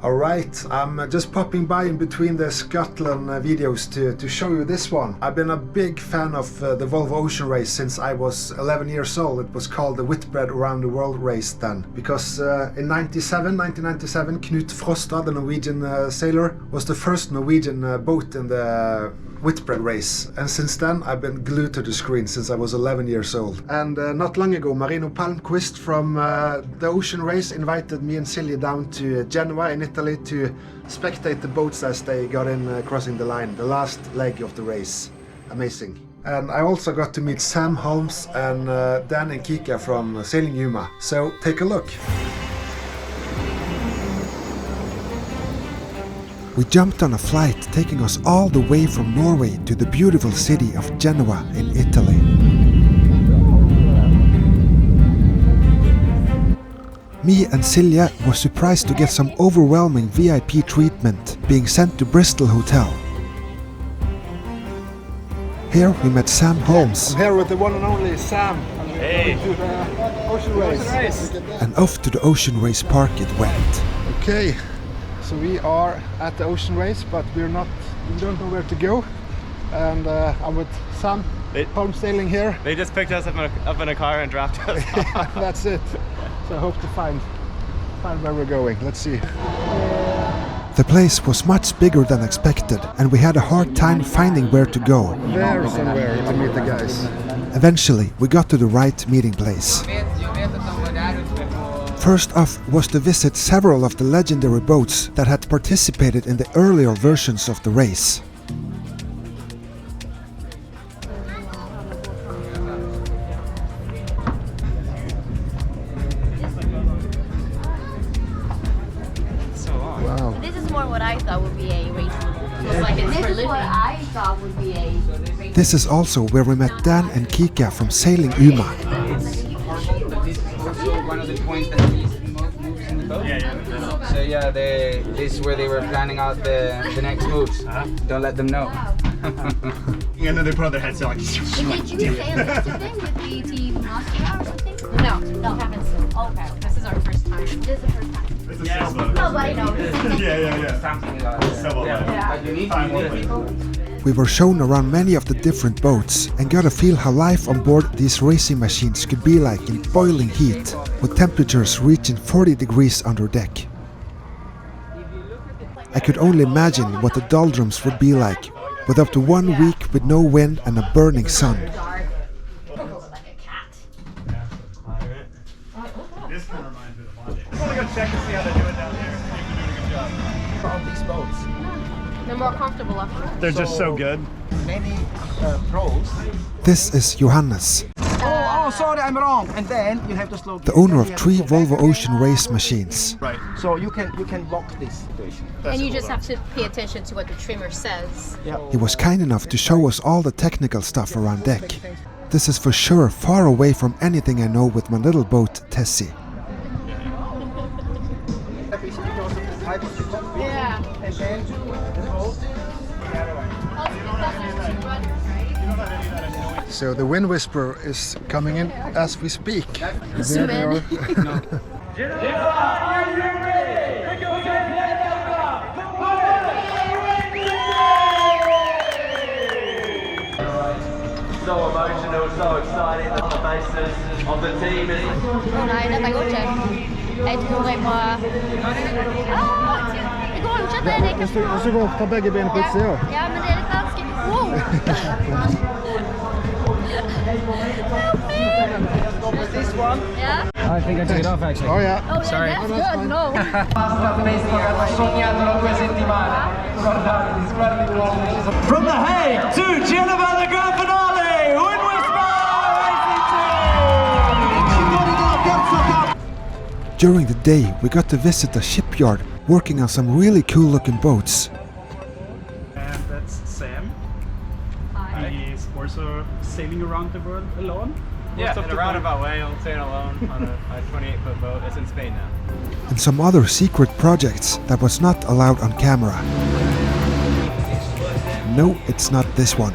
Alright, I'm just popping by in between the Scotland videos to show you this one. I've been a big fan of the Volvo Ocean Race since I was 11 years old. It was called the Whitbread Around the World Race then. Because in 1997, Knut Frosta, the Norwegian sailor, was the first Norwegian boat in the Whitbread race, and since then I've been glued to the screen since I was 11 years old. And not long ago, Marino Palmquist from the Ocean Race invited me and Silje down to Genoa in Italy to spectate the boats as they got in crossing the line, the last leg of the race. Amazing. And I also got to meet Sam Holmes and Dan and Kika from Sailing Yuma. So take a look. We jumped on a flight taking us all the way from Norway to the beautiful city of Genoa in Italy. Me and Silje were surprised to get some overwhelming VIP treatment, being sent to Bristol Hotel. Here we met Sam Holmes. I'm here with the one and only Sam. Hey! To the Ocean Race. And off to the Ocean Race Park it went. Okay. So we are at the Ocean Race, but we don't know where to go. And I'm with Sam, Holmes sailing here. They just picked us up in a car and dropped us off. Yeah, that's it. So I hope to find where we're going. Let's see. The place was much bigger than expected, and we had a hard time finding where to go. There somewhere to meet the guys. Eventually, we got to the right meeting place. First off was to visit several of the legendary boats that had participated in the earlier versions of the race. Wow. This is more what I thought would be a race. This is what I thought would be a race. This is also where we met Dan and Kika from Sailing Yuma. One of the points that moves in the boat. So yeah, this is where they were planning out the next moves. Don't let them know. And then they put on their headset like. Did you sail this thing with the team Aanderaa or something? No, haven't sailed. Okay, this is our first time. This is the first time. It's a sailboat. Nobody knows. Yeah. Something like that. Several But you need to We were shown around many of the different boats and got a feel how life on board these racing machines could be like in boiling heat, with temperatures reaching 40 degrees under deck. I could only imagine what the doldrums would be like, with up to 1 week with no wind and a burning sun. Like a cat. This kind of reminds me of the Monday. I want to go check and see how they do it down there. If they're doing a good job. all these boats. They're more comfortable up here. They're just so good. Many pros. This is Johannes, Oh, sorry, I'm wrong. And then you have to slow. the owner of 3 Volvo Ocean Race machines. Right. So you can block this situation. And you just have to pay attention to what the trimmer says. He was kind enough to show us all the technical stuff around deck. This is for sure far away from anything I know with my little boat, Tessie. Yeah. And then So the wind whisperer is coming in as we speak. Zoom There in. they are. So emotional, so exciting on the faces of the team. Nei, dette går ikke. Jeg tror jeg må... Det går jo ikke, det er ikke Hvis du går ta begge ben på utsida. Ja, men det er litt vanskelig. Wow! this one. Yeah? I think I took it off actually. Oh yeah. Oh, Sorry. yeah, that's good. No. From The Hague to Genova, the grand finale! Wind Whisperer! During the day, we got to visit the shipyard, working on some really cool-looking boats. And that's Sam. He's also sailing around the world alone. Yeah, in a roundabout way, I'm sailing alone on a 28-foot boat. It's in Spain now. And some other secret projects that was not allowed on camera. No, it's not this one.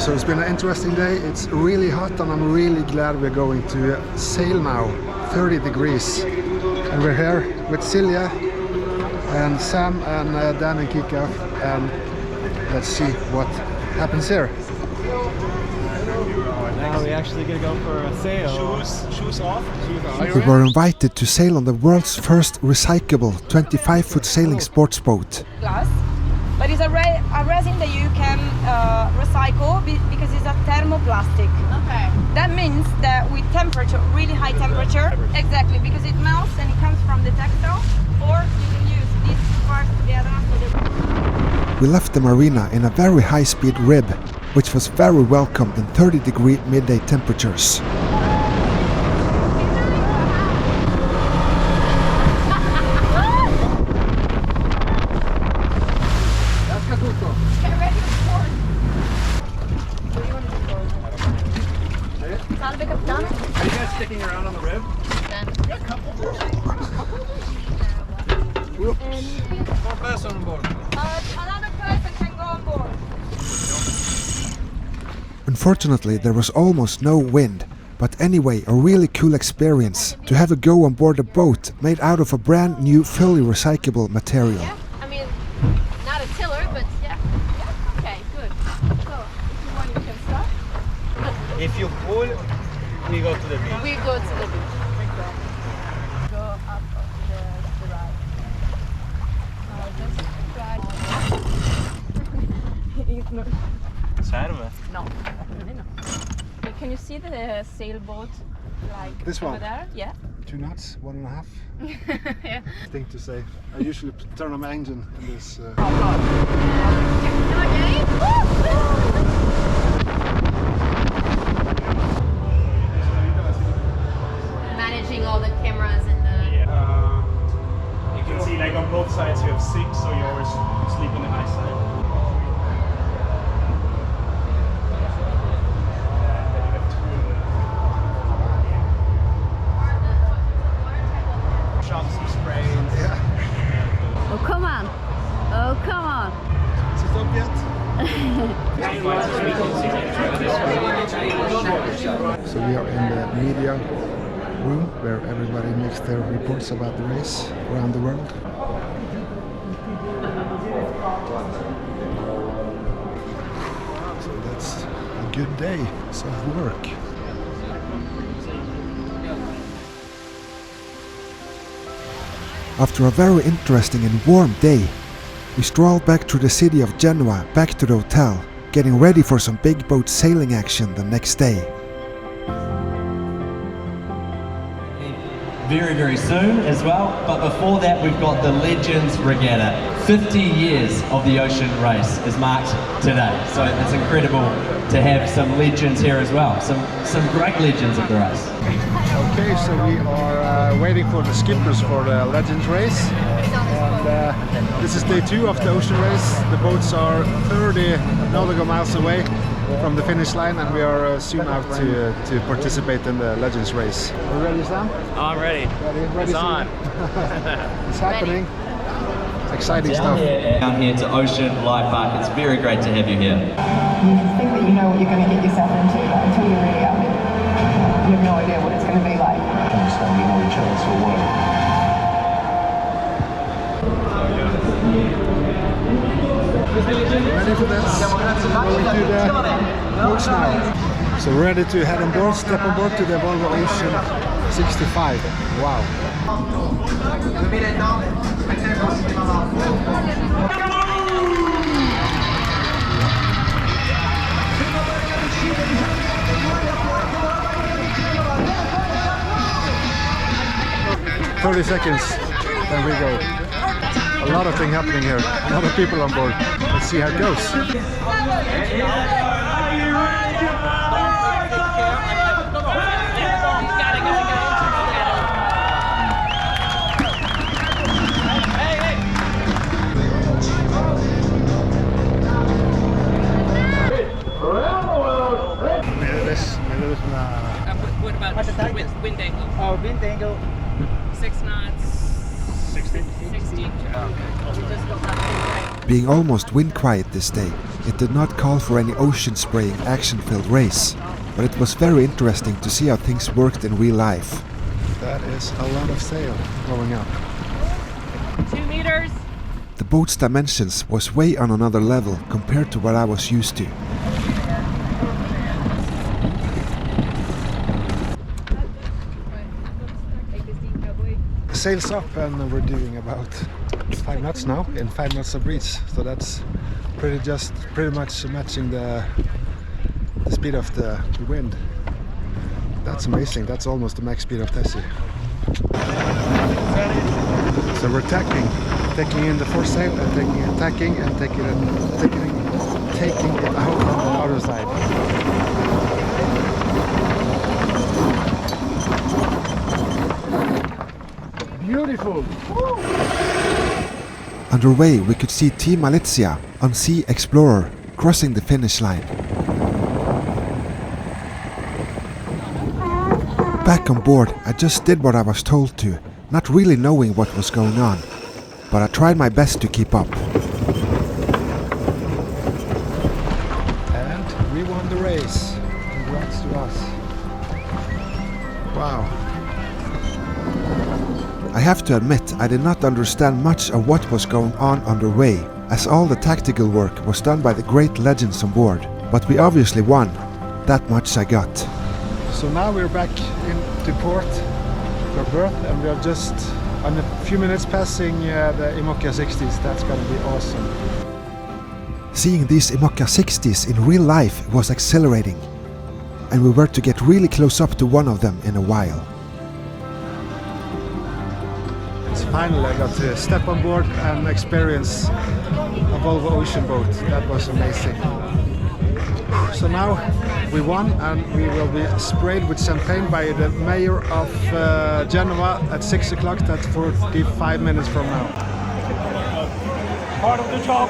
So it's been an interesting day. It's really hot and I'm really glad we're going to sail now. 30 degrees. And we're here with Silje and Sam and Dan and Kika. And let's see what happens here. Now we actually gonna go for a sail. Shoes off. We were invited to sail on the world's first recyclable 25-foot sailing sports boat. Glass, but it's a resin that you can recycle because it's a thermoplastic. Okay. That means that with temperature, really high temperature, exactly, because it melts and it comes from the textile, or you can use these two parts together. We left the marina in a very high-speed rib, which was very welcomed in 30-degree midday temperatures. Are you guys sticking around on the rib? One person on board. Another person can go on board. Unfortunately, there was almost no wind, but anyway, a really cool experience to have a go on board a boat made out of a brand new, fully recyclable material. Yeah, I mean, not a tiller, but yeah. Yeah, okay, good. So, if you want, you can start. If you pull, we go to the beach. We go to the beach. Go up the ride. Serve. No, really no. Can you see the sailboat like This over one? there? Yeah. 2 knots, 1.5. Yeah. Thing to say. I usually turn on my engine in this. Managing all the cameras and the. You can see like on both sides you have 6, so you always sleep on the high side. Shop some spray. Oh come on! Oh come on! Is it up yet? So we are in the media room where everybody makes their reports about the race around the world. So that's a good day of work. After a very interesting and warm day, we strolled back through the city of Genoa back to the hotel, getting ready for some big boat sailing action the next day. Very, very soon as well. But before that, we've got the Legends Regatta. 50 years of the ocean race is marked today. So it's incredible to have some legends here as well. Some great legends of the race. Okay, so we are waiting for the skippers for the Legends race. And this is day 2 of the ocean race. The boats are 30 nautical miles away from the finish line, and we are soon out to participate in the Legends race. Are you ready, Sam? Oh, I'm ready. Ready It's on. It's happening. Exciting stuff. Down here to Ocean Light Park. It's very great to have you here. You think that you know what you're going to get yourself into, but until you're really up in it, you have no idea what it's going to be like. Understanding all each other's for work. Ready for this? Going to the boats now. So ready to head on board, step on board to the Volvo Ocean 65. Wow. 30 seconds, then we go. A lot of things happening here, a lot of people on board. Let's see how it goes. What about wind angle? Oh, wind angle. 6 knots. 60. 60. Being almost wind quiet this day, it did not call for any ocean-spraying action-filled race, but it was very interesting to see how things worked in real life. That is a lot of sail going up. 2 meters. The boat's dimensions was way on another level compared to what I was used to. Sails up and we're doing about 5 knots now in 5 knots of breeze, so that's pretty much matching the speed of the wind. That's amazing. That's almost the max speed of Tessie. So we're taking in the foresail and taking it out on the other side. Beautiful! Underway we could see Team Malizia on Sea Explorer crossing the finish line. Back on board, I just did what I was told to, not really knowing what was going on, but I tried my best to keep up. And we won the race. Congrats to us. Wow. I have to admit I did not understand much of what was going on underway, as all the tactical work was done by the great legends on board, but we obviously won. That much I got. So now we're back into port for berth, and we are just on a few minutes passing the Imoca 60s. That's gonna be awesome. Seeing these Imoca 60s in real life was exhilarating, and we were to get really close up to one of them in a while. Finally I got to step on board and experience a Volvo ocean boat. That was amazing. So now we won, and we will be sprayed with champagne by the mayor of Genoa at 6 o'clock. That's 45 minutes from now. Part of the job.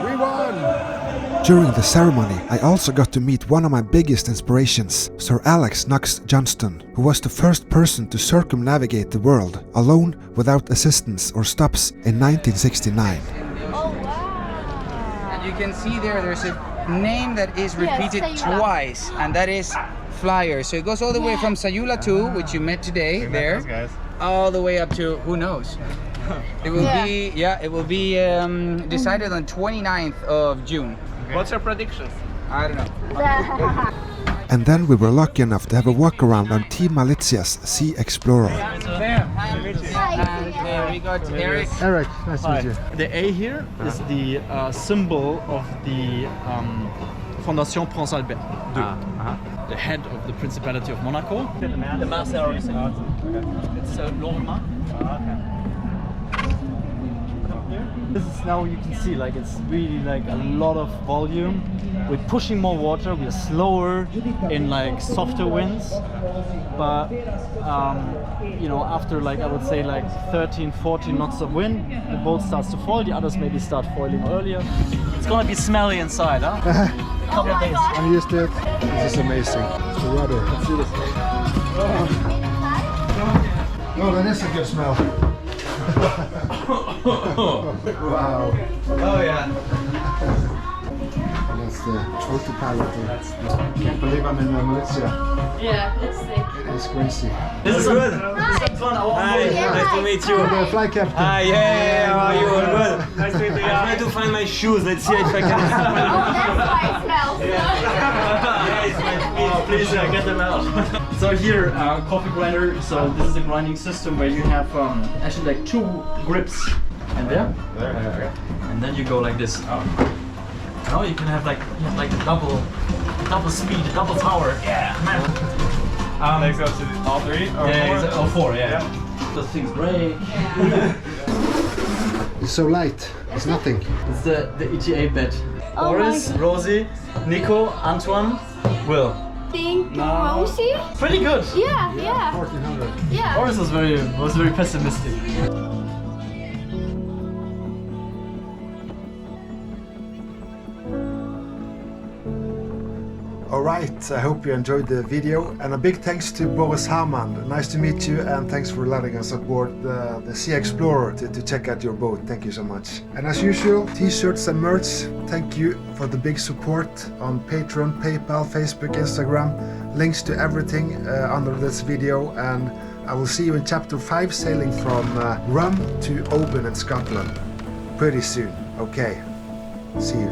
We won! During the ceremony, I also got to meet one of my biggest inspirations, Sir Alex Knox Johnston, who was the first person to circumnavigate the world alone without assistance or stops in 1969. And you can see there's a name that is repeated twice, and that is Flyer. So it goes all the way from Sayula 2, which you met today there, all the way up to who knows. It will be decided on 29th of June. What's your predictions? I don't know. And then we were lucky enough to have a walk around on Team Malizia's Sea Explorer. And we got Erik. Erik, nice to meet you. The A here is the symbol of the Fondation Prince Albert II, the head of the Principality of Monaco. The master organization. It's Lorma. This is now you can see like it's really like a lot of volume. We're pushing more water. We're slower in like softer winds, but you know, after like I would say like 13, 14 knots of wind, the boat starts to foil. The others maybe start foiling earlier. It's gonna be smelly inside, huh? Couple of days. I'm used to it. This is amazing. It's the rudder. Let's see this. Oh, that is a good smell. Wow. Oh yeah. That's the autopilot. I can't believe I'm in Malaysia. Yeah, it's sick. It is crazy. This is good. Hi, nice to meet you. The flight captain. Hi, yeah, how are you? All good? Nice to meet you. I try to find my shoes. Let's see if I can. Oh, that's why it smells. Yeah, it's my feet. Please get them out. So here, coffee grinder. So this is a grinding system where you have actually like 2 grips, and there, and then you go like this. Now you can have like double speed, double power. Yeah, man. Next up to all 3 or 4? Yeah, all 4. Yeah. Those things break. It's so light. It's nothing. It's the ETA bed. Boris, Rosie, Nico, Antoine, Will. Think Rosie? Pretty good. Yeah. 1400. Yeah. Boris was very pessimistic. Alright, I hope you enjoyed the video, and a big thanks to Boris Hamann. Nice to meet you, and thanks for letting us aboard the Sea Explorer to check out your boat. Thank you so much. And as usual, t-shirts and merch, thank you for the big support on Patreon, PayPal, Facebook, Instagram. Links to everything under this video, and I will see you in chapter 5, sailing from Rum to Oban in Scotland pretty soon. Okay, see you.